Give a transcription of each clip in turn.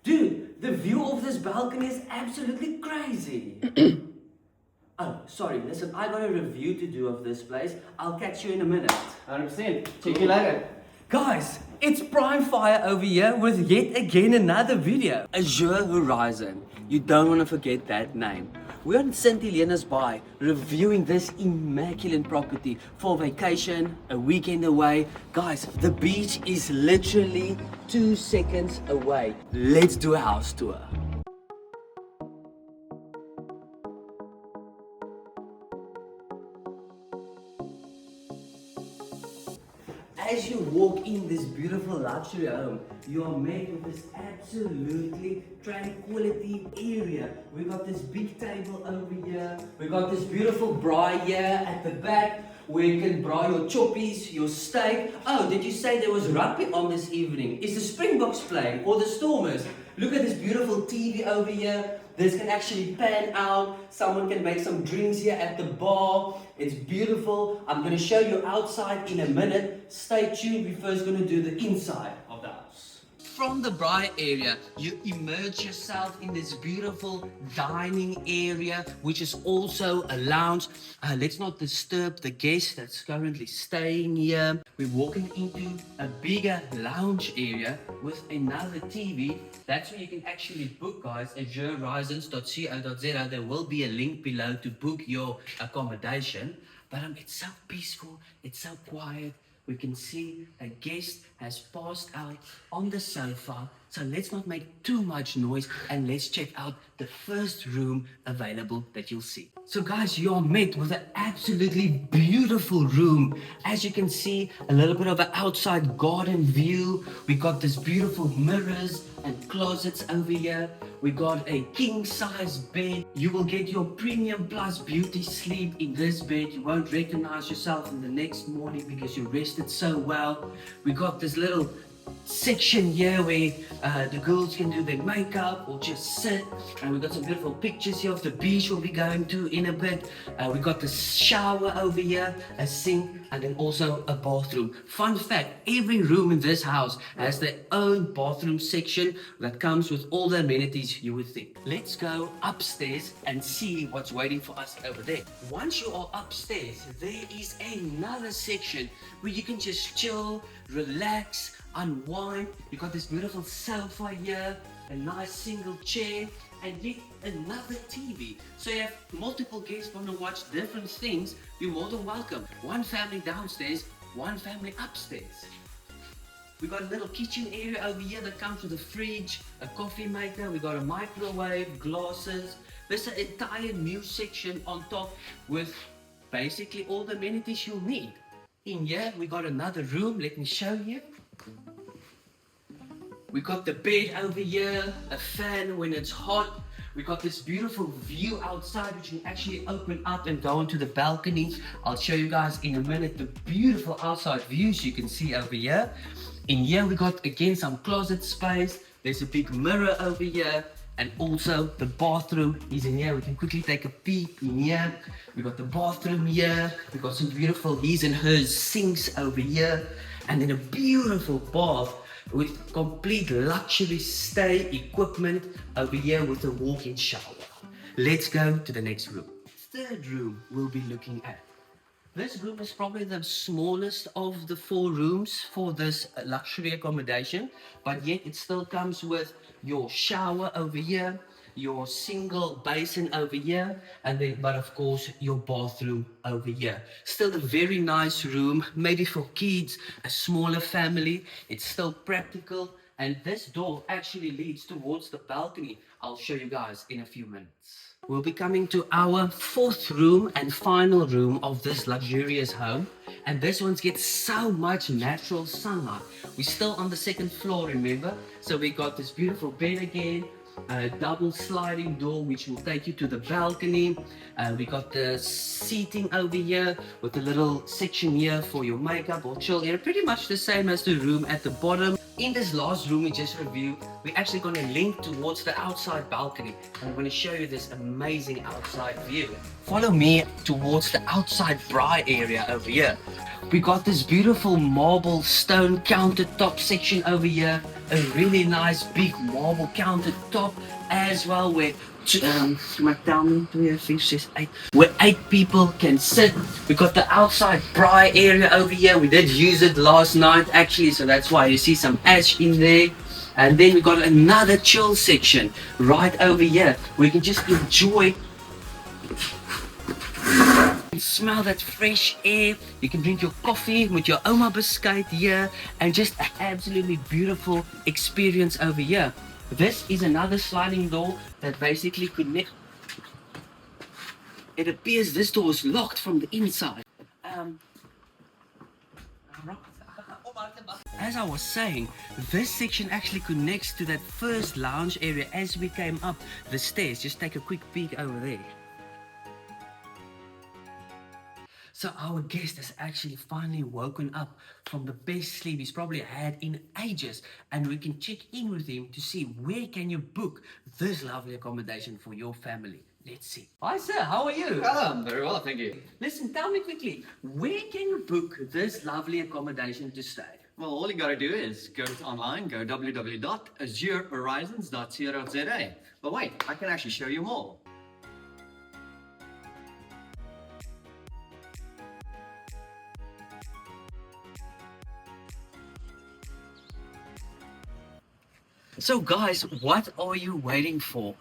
Dude, the view of this balcony is absolutely crazy. Oh, sorry, listen, I got a review to do of this place. I'll catch you in a minute. 100%. Check you later. Guys, it's Prime Fire over here with yet again another video. Azure Horizon. You don't want to forget that name. We're in St Helena's Bay reviewing this immaculate property for vacation, a weekend away. Guys, the beach is literally 2 seconds away. Let's do a house tour. As you walk in this beautiful luxury home, you are met with this absolutely tranquility area. We got this big table over here. We got this beautiful braai here at the back where you can braai your choppies, your steak. Oh, did you say there was rugby on this evening? Is the Springboks playing or the Stormers? Look at this beautiful TV over here. This can actually pan out. Someone can make some drinks here at the bar. It's beautiful. I'm going to show you outside in a minute. Stay tuned. We're first going to do the inside of the house. From the braai area, you immerse yourself in this beautiful dining area, which is also a lounge. Let's not disturb the guest that's currently staying here. We're walking into a bigger lounge area with another TV. That's where you can actually book, guys. Azure Horizons.co.za. There will be a link below to book your accommodation. But it's so peaceful. It's so quiet. We can see a guest has passed out on the sofa. So let's not make too much noise and let's check out the first room available that you'll see. So guys, you're met with an absolutely beautiful room. As you can see, a little bit of an outside garden view. We got this beautiful mirrors and closets over here. We got a king size bed. You will get your premium plus beauty sleep in this bed. You won't recognize yourself in the next morning because you rested so well. We got this little section here where the girls can do their makeup or just sit, and we got some beautiful pictures here of the beach we'll be going to in a bit. We got the shower over here, a sink, and then also a bathroom. Fun fact, every room in this house has their own bathroom section that comes with all the amenities you would think. Let's go upstairs and see what's waiting for us over there. Once you are upstairs, there is another section where you can just chill, relax, unwind. You got this beautiful sofa here, a nice single chair, and yet another TV. So you have multiple guests want to watch different things, you're more than welcome. One family downstairs, one family upstairs. We got a little kitchen area over here that comes with a fridge, a coffee maker, we got a microwave, glasses. There's an entire new section on top with basically all the amenities you'll need. In here we got another room, let me show you. We got the bed over here, a fan when it's hot. We got this beautiful view outside which you can actually open up and go onto the balcony. I'll show you guys in a minute the beautiful outside views you can see over here. In here we got again some closet space. There's a big mirror over here. And also the bathroom is in here. We can quickly take a peek in here. We got the bathroom here. We got some beautiful his and hers sinks over here. And then a beautiful bath with complete luxury stay equipment over here with a walk-in shower. Let's go to the next room. Third room we'll be looking at. This room is probably the smallest of the 4 rooms for this luxury accommodation, but yet it still comes with your shower over here, your single basin over here, and then, but of course, your bathroom over here. Still a very nice room, maybe for kids, a smaller family. It's still practical, and this door actually leads towards the balcony. I'll show you guys in a few minutes. We'll be coming to our 4th room and final room of this luxurious home. And this one gets so much natural sunlight. We're still on the 2nd floor, remember? So we got this beautiful bed again, a double sliding door which will take you to the balcony. We got the seating over here with a little section here for your makeup or chill area. Pretty much the same as the room at the bottom. In this last room we just reviewed, we're actually going to link towards the outside balcony. And I'm going to show you this amazing outside view. Follow me towards the outside braai area over here. We got this beautiful marble stone countertop section over here a really nice big marble countertop as well where where 8 people can sit. We got the outside braai area over here. We did use it last night actually, so that's why you see some ash in there. And then we got another chill section right over here. We can just enjoy, smell that fresh air. You can drink your coffee with your Oma biscuit here, and just an absolutely beautiful experience over here. This is another sliding door that basically connects. It appears this door is locked from the inside. As I was saying, this section actually connects to that first lounge area as we came up the stairs. Just take a quick peek over there. So our guest has actually finally woken up from the best sleep he's probably had in ages, and we can check in with him to see where can you book this lovely accommodation for your family. Let's see. Hi sir, how are you? Hello, I'm very well, thank you. Listen, tell me quickly, where can you book this lovely accommodation to stay? Well, all you gotta do is go online, go www.azurehorizons.co.za. But wait, I can actually show you more. So guys, what are you waiting for?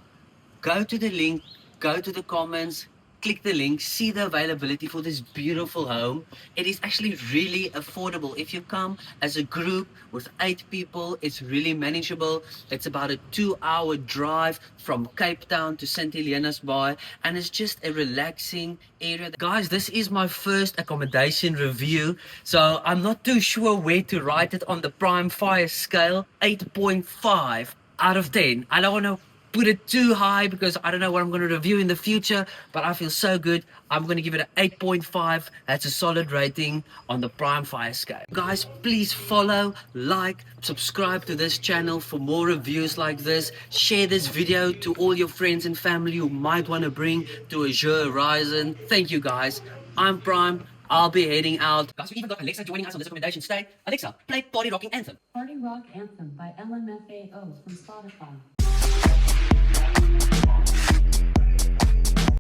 Go to the link, go to the comments, click the link, see the availability for this beautiful home. It is actually really affordable. If you come as a group with 8 people, it's really manageable. It's about a 2-hour drive from Cape Town to St Helena Bay, and it's just a relaxing area. Guys, this is my first accommodation review, so I'm not too sure where to rate it on the Prime Fire scale. 8.5 out of 10. I don't want to put it too high because I don't know what I'm going to review in the future, but I feel so good. I'm going to give it an 8.5. That's a solid rating on the Prime Fire scale. Guys, please follow, like, subscribe to this channel for more reviews like this. Share this video to all your friends and family you might want to bring to Azure Horizons. Thank you guys. I'm Prime. I'll be heading out. Guys, we even got Alexa joining us on this accommodation stay. Alexa, play Party Rocking Anthem. Party Rock Anthem by LMFAO from Spotify.